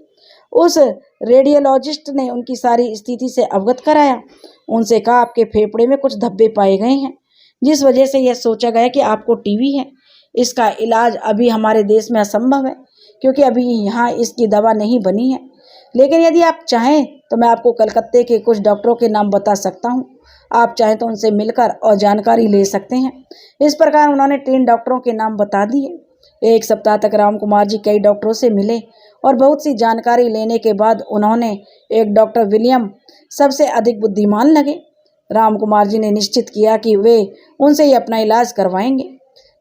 उस रेडियोलॉजिस्ट ने उनकी सारी स्थिति से अवगत कराया। उनसे कहा, आपके फेफड़े में कुछ धब्बे पाए गए हैं, जिस वजह से यह सोचा गया कि आपको टीबी है। इसका इलाज अभी हमारे देश में असंभव है, क्योंकि अभी यहाँ इसकी दवा नहीं बनी है। लेकिन यदि आप चाहें तो मैं आपको कलकत्ते के कुछ डॉक्टरों के नाम बता सकता हूँ। आप चाहें तो उनसे मिलकर और जानकारी ले सकते हैं। इस प्रकार उन्होंने 3 डॉक्टरों के नाम बता दिए। 1 सप्ताह तक राम कुमार जी कई डॉक्टरों से मिले और बहुत सी जानकारी लेने के बाद उन्होंने एक डॉक्टर विलियम सबसे अधिक बुद्धिमान लगे। राम कुमार जी ने निश्चित किया कि वे उनसे ही अपना इलाज करवाएंगे।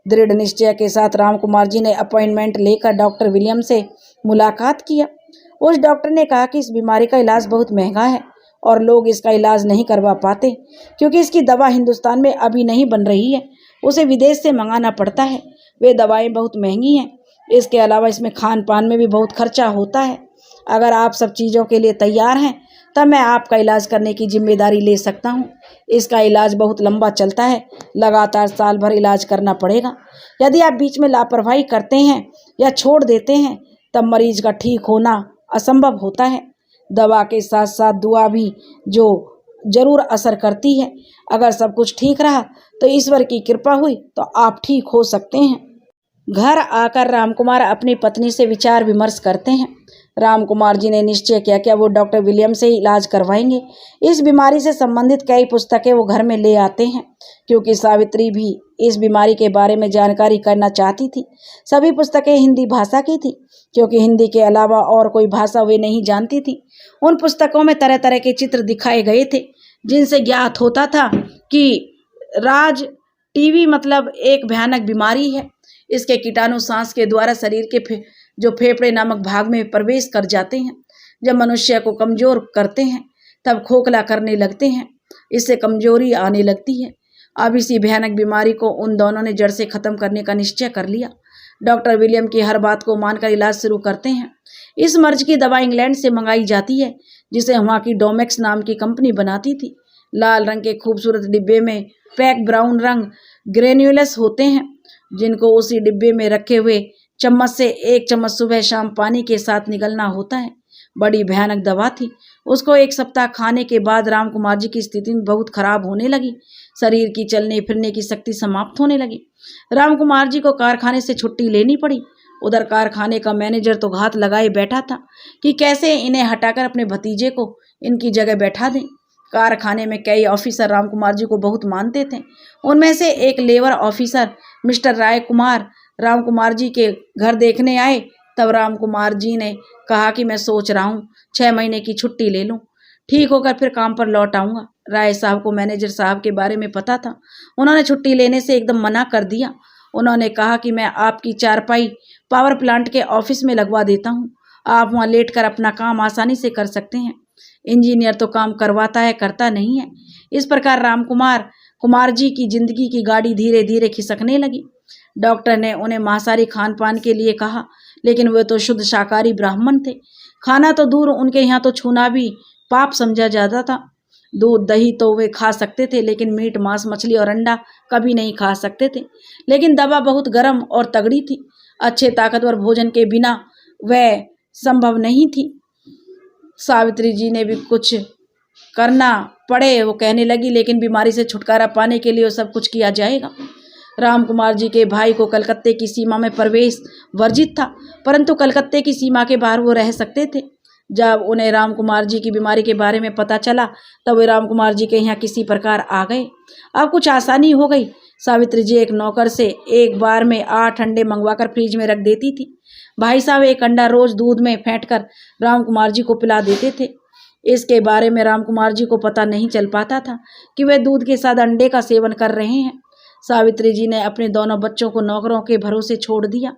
दृढ़ निश्चय के साथ राम कुमार जी ने अपॉइंटमेंट लेकर डॉक्टर विलियम से मुलाकात किया। उस डॉक्टर ने कहा कि इस बीमारी का इलाज बहुत महंगा है और लोग इसका इलाज नहीं करवा पाते, क्योंकि इसकी दवा हिंदुस्तान में अभी नहीं बन रही है, उसे विदेश से मंगाना पड़ता है। वे दवाएं बहुत महंगी हैं। इसके अलावा इसमें खान पान में भी बहुत खर्चा होता है। अगर आप सब चीज़ों के लिए तैयार हैं तब मैं आपका इलाज करने की जिम्मेदारी ले सकता हूँ। इसका इलाज बहुत लंबा चलता है, लगातार साल भर इलाज करना पड़ेगा। यदि आप बीच में लापरवाही करते हैं या छोड़ देते हैं तब मरीज का ठीक होना असंभव होता है। दवा के साथ साथ दुआ भी जो जरूर असर करती है। अगर सब कुछ ठीक रहा तो ईश्वर की कृपा हुई तो आप ठीक हो सकते हैं। घर आकर रामकुमार अपनी पत्नी से विचार विमर्श करते हैं। रामकुमार जी ने निश्चय किया कि वो डॉक्टर विलियम से ही इलाज करवाएंगे। इस बीमारी से संबंधित कई पुस्तकें वो घर में ले आते हैं, क्योंकि सावित्री भी इस बीमारी के बारे में जानकारी करना चाहती थी। सभी पुस्तकें हिंदी भाषा की थी, क्योंकि हिंदी के अलावा और कोई भाषा वे नहीं जानती थी। उन पुस्तकों में तरह तरह के चित्र दिखाए गए थे, जिनसे ज्ञात होता था कि टीबी मतलब एक भयानक बीमारी है। इसके कीटाणु सांस के द्वारा शरीर के जो फेफड़े नामक भाग में प्रवेश कर जाते हैं। जब मनुष्य को कमजोर करते हैं तब खोखला करने लगते हैं, इससे कमजोरी आने लगती है। अब इसी भयानक बीमारी को उन दोनों ने जड़ से खत्म करने का निश्चय कर लिया। डॉक्टर विलियम की हर बात को मानकर इलाज शुरू करते हैं। इस मर्ज की दवा इंग्लैंड से मंगाई जाती है, जिसे वहाँ की डोमेक्स नाम की कंपनी बनाती थी। लाल रंग के खूबसूरत डिब्बे में पैक ब्राउन रंग ग्रेन्यूलस होते हैं, जिनको उसी डिब्बे में रखे हुए चम्मच से 1 चम्मच सुबह शाम पानी के साथ निगलना होता है। बड़ी भयानक दवा थी। उसको 1 सप्ताह खाने के बाद राम कुमार जी की स्थिति बहुत खराब होने लगी। शरीर की चलने फिरने की शक्ति समाप्त होने लगी। राम कुमार जी को कारखाने से छुट्टी लेनी पड़ी। उधर कारखाने का मैनेजर तो घात लगाए बैठा था कि कैसे इन्हें हटाकर अपने भतीजे को इनकी जगह बैठा दें। कारखाने में कई ऑफिसर राम कुमार जी को बहुत मानते थे। उनमें से एक लेबर ऑफिसर मिस्टर राय कुमार राम कुमार जी के घर देखने आए। तब राम कुमार जी ने कहा कि मैं सोच रहा हूँ 6 महीने की छुट्टी ले लूँ, ठीक होकर फिर काम पर लौट आऊँगा। राय साहब को मैनेजर साहब के बारे में पता था। उन्होंने छुट्टी लेने से एकदम मना कर दिया। उन्होंने कहा कि मैं आपकी चारपाई पावर प्लांट के ऑफिस में लगवा देता हूँ, आप वहाँ लेट कर अपना काम आसानी से कर सकते हैं। इंजीनियर तो काम करवाता है, करता नहीं है। इस प्रकार राम कुमार जी की जिंदगी की गाड़ी धीरे धीरे खिसकने लगी। डॉक्टर ने उन्हें मांसाहारी खान पान के लिए कहा, लेकिन वे तो शुद्ध शाकाहारी ब्राह्मण थे। खाना तो दूर, उनके यहाँ तो छूना भी पाप समझा जाता था। दूध दही तो वे खा सकते थे, लेकिन मीट मांस मछली और अंडा कभी नहीं खा सकते थे। लेकिन दवा बहुत गर्म और तगड़ी थी। अच्छे ताकतवर भोजन के बिना वह संभव नहीं थी। सावित्री जी ने भी कुछ करना पड़े वो कहने लगी, लेकिन बीमारी से छुटकारा पाने के लिए वो सब कुछ किया जाएगा। राम कुमार जी के भाई को कलकत्ते की सीमा में प्रवेश वर्जित था, परंतु कलकत्ते की सीमा के बाहर वो रह सकते थे। जब उन्हें राम कुमार जी की बीमारी के बारे में पता चला तब वे राम कुमार जी के यहाँ किसी प्रकार आ गए। अब कुछ आसानी हो गई। सावित्री जी एक नौकर से एक बार में 8 अंडे मंगवाकर फ्रिज में रख देती थी। भाई साहब एक अंडा रोज दूध में फेंटकर राम कुमार जी को पिला देते थे। इसके बारे में राम कुमार जी को पता नहीं चल पाता था कि वे दूध के साथ अंडे का सेवन कर रहे हैं। सावित्री जी ने अपने दोनों बच्चों को नौकरों के भरोसे छोड़ दिया।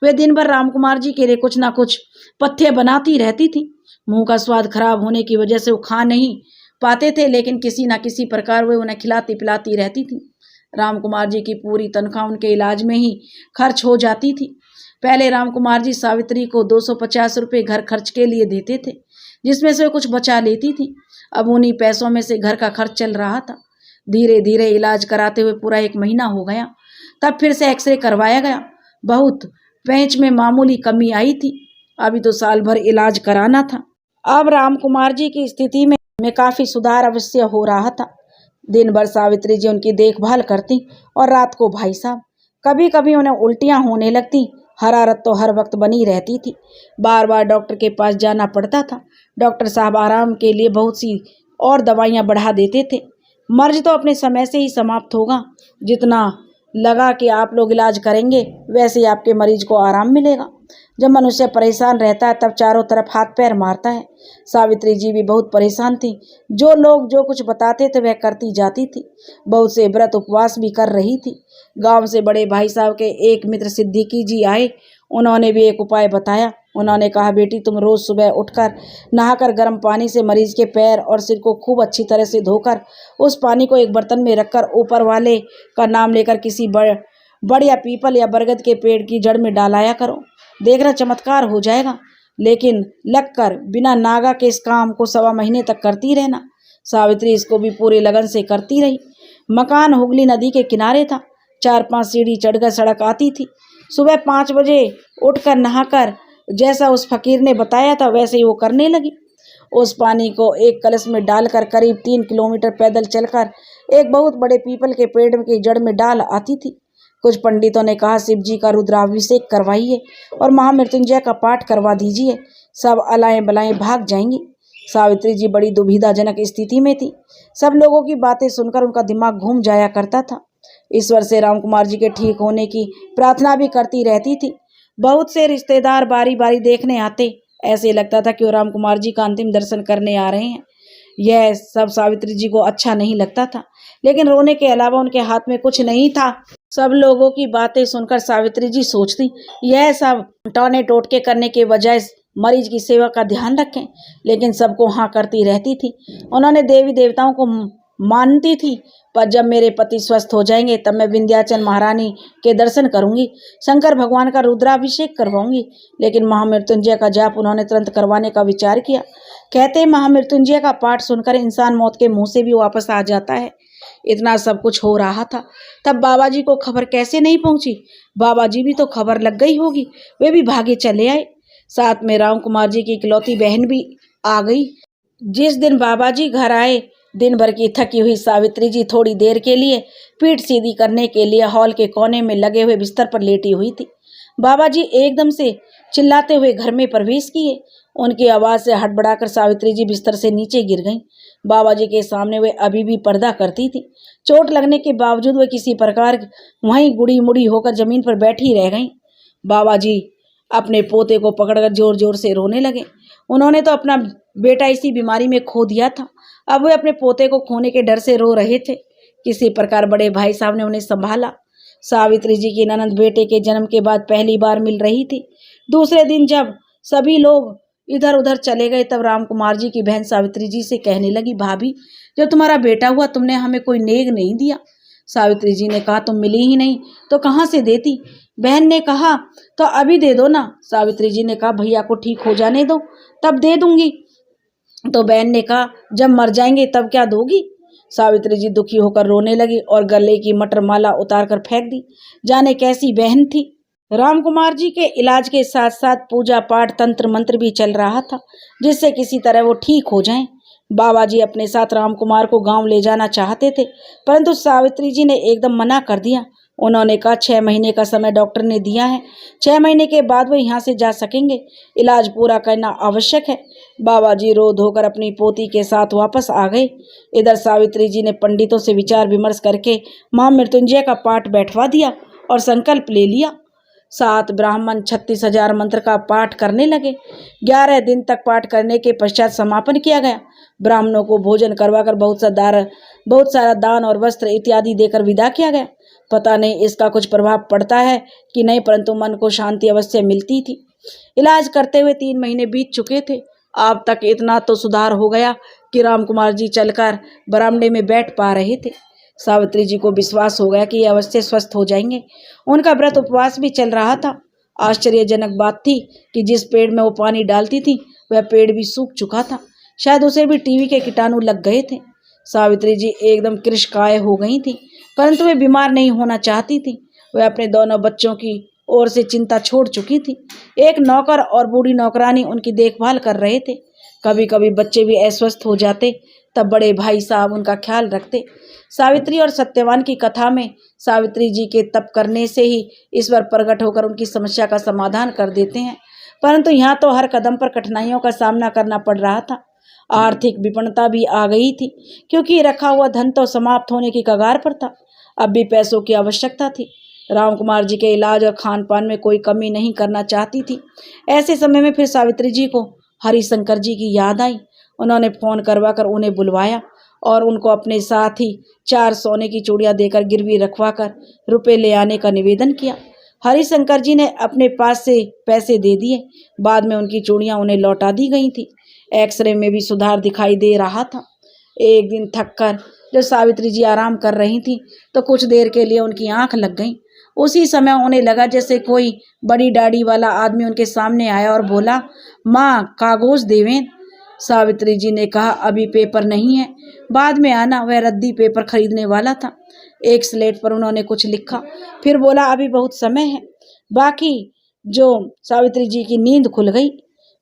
वे दिन भर राम कुमार जी के लिए कुछ ना कुछ पथ्य बनाती रहती थी। मुंह का स्वाद खराब होने की वजह से वो खा नहीं पाते थे, लेकिन किसी न किसी प्रकार वे उन्हें खिलाती पिलाती रहती थी। राम कुमार जी की पूरी तनख्वाह उनके इलाज में ही खर्च हो जाती थी। पहले राम कुमार जी सावित्री को 250 रुपये घर खर्च के लिए देते थे, जिसमें से कुछ बचा लेती थी। अब उन्हीं पैसों में से घर का खर्च चल रहा था। धीरे धीरे इलाज कराते हुए पूरा 1 महीना हो गया। तब फिर से एक्सरे करवाया गया। बहुत पेंच में मामूली कमी आई थी। अभी तो साल भर इलाज कराना था। अब राम कुमार जी की स्थिति में काफी सुधार अवश्य हो रहा था। दिन भर सावित्री जी उनकी देखभाल करती और रात को भाई साहब। कभी कभी उन्हें उल्टियां होने लगती। हरारत तो हर वक्त बनी रहती थी। बार बार डॉक्टर के पास जाना पड़ता था। डॉक्टर साहब आराम के लिए बहुत सी और दवाइयां बढ़ा देते थे। मर्ज तो अपने समय से ही समाप्त होगा। जितना लगा कि आप लोग इलाज करेंगे वैसे ही आपके मरीज को आराम मिलेगा। जब मनुष्य परेशान रहता है तब चारों तरफ हाथ पैर मारता है। सावित्री जी भी बहुत परेशान थी। जो लोग जो कुछ बताते थे वह करती जाती थी। बहुत से व्रत उपवास भी कर रही थी। गांव से बड़े भाई साहब के एक मित्र सिद्दीकी जी आए। उन्होंने भी एक उपाय बताया। उन्होंने कहा, बेटी तुम रोज सुबह उठकर नहाकर गर्म पानी से मरीज के पैर और सिर को खूब अच्छी तरह से धोकर उस पानी को एक बर्तन में रखकर ऊपर वाले का नाम लेकर किसी बड़ या पीपल या बरगद के पेड़ की जड़ में डालाया करो। देखना चमत्कार हो जाएगा। लेकिन लगकर बिना नागा के इस काम को 1.25 महीने तक करती रहना। सावित्री इसको भी पूरे लगन से करती रही। मकान हुगली नदी के किनारे था। 4-5 सीढ़ी चढ़कर सड़क आती थी। सुबह 5 बजे उठकर नहाकर जैसा उस फकीर ने बताया था वैसे ही वो करने लगी। उस पानी को एक कलश में डालकर करीब 3 किलोमीटर पैदल चलकर एक बहुत बड़े पीपल के पेड़ की जड़ में डाल आती थी। कुछ पंडितों ने कहा, शिव जी का रुद्राभिषेक करवाइए और महामृत्युंजय का पाठ करवा दीजिए, सब अलाएं बलाएं भाग जाएंगी। सावित्री जी बड़ी दुविधाजनक स्थिति में थी। सब लोगों की बातें सुनकर उनका दिमाग घूम जाया करता था। ईश्वर से राम कुमार जी के ठीक होने की प्रार्थना भी करती रहती थी। बहुत से रिश्तेदार बारी बारी देखने आते। ऐसे लगता था कि वो राम कुमार जी का अंतिम दर्शन करने आ रहे हैं। यह सब सावित्री जी को अच्छा नहीं लगता था, लेकिन रोने के अलावा उनके हाथ में कुछ नहीं था। सब लोगों की बातें सुनकर सावित्री जी सोचती, यह सब टौने टोटके करने के बजाय मरीज की सेवा का ध्यान रखें। लेकिन सबको हाँ करती रहती थी। उन्होंने देवी देवताओं को मानती थी, पर जब मेरे पति स्वस्थ हो जाएंगे तब मैं विंध्याचल महारानी के दर्शन करूंगी, शंकर भगवान का रुद्राभिषेक करवाऊंगी। लेकिन महामृत्युंजय का जाप उन्होंने तुरंत करवाने का विचार किया। कहते महामृत्युंजय का पाठ सुनकर इंसान मौत के मुंह से भी वापस आ जाता है। इतना सब कुछ हो रहा था, तब बाबा जी को खबर कैसे नहीं पहुंची। बाबा जी भी तो खबर लग गई होगी, वे भी भागे चले आए। साथ में राम कुमार जी की इकलौती बहन भी आ गई। जिस दिन बाबा जी घर आए, दिन भर की थकी हुई सावित्री जी थोड़ी देर के लिए पीठ सीधी करने के लिए हॉल के कोने में लगे हुए बिस्तर पर लेटी हुई थी। बाबा जी एकदम से चिल्लाते हुए घर में प्रवेश किए। उनकी आवाज से हड़बड़ाकर सावित्री जी बिस्तर से नीचे गिर गईं। बाबा जी के सामने वे अभी भी पर्दा करती थी। चोट लगने के बावजूद वे किसी प्रकार वहीं गुड़ी मुड़ी होकर जमीन पर बैठी रह गईं। बाबा जी अपने पोते को पकड़कर जोर जोर से रोने लगे। उन्होंने तो अपना बेटा इसी बीमारी में खो दिया था। अब वे अपने पोते को खोने के डर से रो रहे थे। किसी प्रकार बड़े भाई साहब ने उन्हें संभाला। सावित्री जी की ननद बेटे के जन्म के बाद पहली बार मिल रही थी। दूसरे दिन जब सभी लोग इधर उधर चले गए तब राम कुमार जी की बहन सावित्री जी से कहने लगी, भाभी जब तुम्हारा बेटा हुआ तुमने हमें कोई नेग नहीं दिया। सावित्री जी ने कहा, तुम मिली ही नहीं तो कहाँ से देती। बहन ने कहा, तो अभी दे दो ना। सावित्री जी ने कहा, भैया को ठीक हो जाने दो तब दे दूंगी। तो बहन ने कहा, जब मर जाएंगे तब क्या दोगी। सावित्री जी दुखी होकर रोने लगी और गले की मटर माला उतार कर फेंक दी। जाने कैसी बहन थी। राम कुमार जी के इलाज के साथ साथ पूजा पाठ तंत्र मंत्र भी चल रहा था, जिससे किसी तरह वो ठीक हो जाएं। बाबा जी अपने साथ राम कुमार को गांव ले जाना चाहते थे, परंतु सावित्री जी ने एकदम मना कर दिया। उन्होंने कहा, 6 महीने का समय डॉक्टर ने दिया है, 6 महीने के बाद वो यहाँ से जा सकेंगे। इलाज पूरा करना आवश्यक है। बाबा जी रो धोकर अपनी पोती के साथ वापस आ गए। इधर सावित्री जी ने पंडितों से विचार विमर्श करके महामृत्युंजय का पाठ बैठवा दिया और संकल्प ले लिया। 7 ब्राह्मण 36,000 मंत्र का पाठ करने लगे। 11 दिन तक पाठ करने के पश्चात समापन किया गया। ब्राह्मणों को भोजन करवाकर बहुत सारा दान और वस्त्र इत्यादि देकर विदा किया गया। पता नहीं इसका कुछ प्रभाव पड़ता है कि नहीं, परंतु मन को शांति अवश्य मिलती थी। इलाज करते हुए 3 महीने बीत चुके थे। अब तक इतना तो सुधार हो गया कि राम कुमार जी चलकर बरामदे में बैठ पा रहे थे। सावित्री जी को विश्वास हो गया कि ये अवश्य स्वस्थ हो जाएंगे। उनका व्रत उपवास भी चल रहा था। आश्चर्यजनक बात थी कि जिस पेड़ में वो पानी डालती थी वह पेड़ भी सूख चुका था। शायद उसे भी टीवी के कीटाणु लग गए थे। सावित्री जी एकदम कृशकाय हो गई थी, परंतु वे बीमार नहीं होना चाहती थी। वह अपने दोनों बच्चों की ओर से चिंता छोड़ चुकी थी। एक नौकर और बूढ़ी नौकरानी उनकी देखभाल कर रहे थे। कभी कभी बच्चे भी अस्वस्थ हो जाते, तब बड़े भाई साहब उनका ख्याल रखते। सावित्री और सत्यवान की कथा में सावित्री जी के तप करने से ही ईश्वर प्रकट होकर उनकी समस्या का समाधान कर देते हैं, परंतु यहाँ तो हर कदम पर कठिनाइयों का सामना करना पड़ रहा था। आर्थिक विपन्नता भी आ गई थी, क्योंकि रखा हुआ धन तो समाप्त होने की कगार पर था। अब भी पैसों की आवश्यकता थी। रामकुमार जी के इलाज और खान पान में कोई कमी नहीं करना चाहती थी। ऐसे समय में फिर सावित्री जी को हरिशंकर जी की याद आई। उन्होंने फोन करवाकर उन्हें बुलवाया और उनको अपने साथ ही 4 सोने की चूड़ियां देकर गिरवी रखवाकर रुपए ले आने का निवेदन किया। हरिशंकर जी ने अपने पास से पैसे दे दिए। बाद में उनकी चूड़ियां उन्हें लौटा दी गई थी। एक्सरे में भी सुधार दिखाई दे रहा था। एक दिन थककर जब सावित्री जी आराम कर रही थी तो कुछ देर के लिए उनकी आंख लग गई। उसी समय उन्हें लगा जैसे कोई बड़ी दाढ़ी वाला आदमी उनके सामने आया और बोला, माँ कागज देवें। सावित्री जी ने कहा, अभी पेपर नहीं है, बाद में आना। वह रद्दी पेपर खरीदने वाला था। एक स्लेट पर उन्होंने कुछ लिखा, फिर बोला, अभी बहुत समय है। बाकी जो सावित्री जी की नींद खुल गई।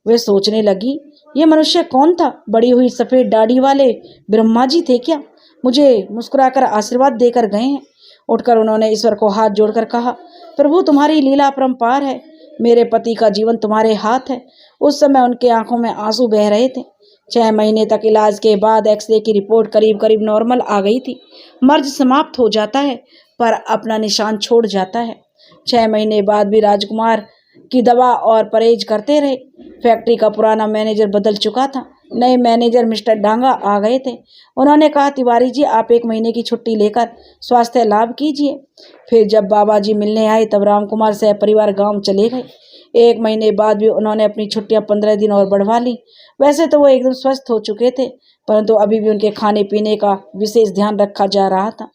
वे सोचने लगी, ये मनुष्य कौन था? बड़ी हुई सफेद दाढ़ी वाले ब्रह्मा जी थे क्या? मुझे मुस्कुराकर आशीर्वाद देकर गए हैं। उठकर उन्होंने ईश्वर को हाथ जोड़कर कहा, प्रभु तुम्हारी लीला अपरंपार है, मेरे पति का जीवन तुम्हारे हाथ है। उस समय उनके आंखों में आंसू बह रहे थे। 6 महीने तक इलाज के बाद एक्सरे की रिपोर्ट करीब करीब नॉर्मल आ गई थी। मर्ज समाप्त हो जाता है पर अपना निशान छोड़ जाता है। 6 महीने बाद भी राजकुमार की दवा और परहेज करते रहे। फैक्ट्री का पुराना मैनेजर बदल चुका था। नए मैनेजर मिस्टर डांगा आ गए थे। उन्होंने कहा, तिवारी जी आप 1 महीने की छुट्टी लेकर स्वास्थ्य लाभ कीजिए। फिर जब बाबा जी मिलने आए तब रामकुमार सह परिवार गांव चले गए। 1 महीने बाद भी उन्होंने अपनी छुट्टियां 15 दिन और बढ़वा ली। वैसे तो वो एकदम स्वस्थ हो चुके थे, परंतु अभी भी उनके खाने पीने का विशेष ध्यान रखा जा रहा था।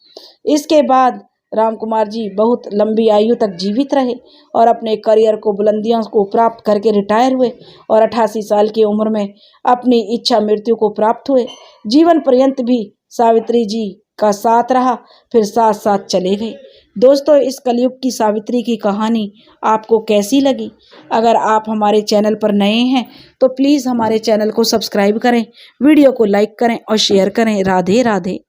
इसके बाद रामकुमार जी बहुत लंबी आयु तक जीवित रहे और अपने करियर को बुलंदियों को प्राप्त करके रिटायर हुए और 88 साल की उम्र में अपनी इच्छा मृत्यु को प्राप्त हुए। जीवन पर्यंत भी सावित्री जी का साथ रहा, फिर साथ साथ चले गए। दोस्तों, इस कलयुग की सावित्री की कहानी आपको कैसी लगी? अगर आप हमारे चैनल पर नए हैं तो प्लीज़ हमारे चैनल को सब्सक्राइब करें, वीडियो को लाइक करें और शेयर करें। राधे राधे।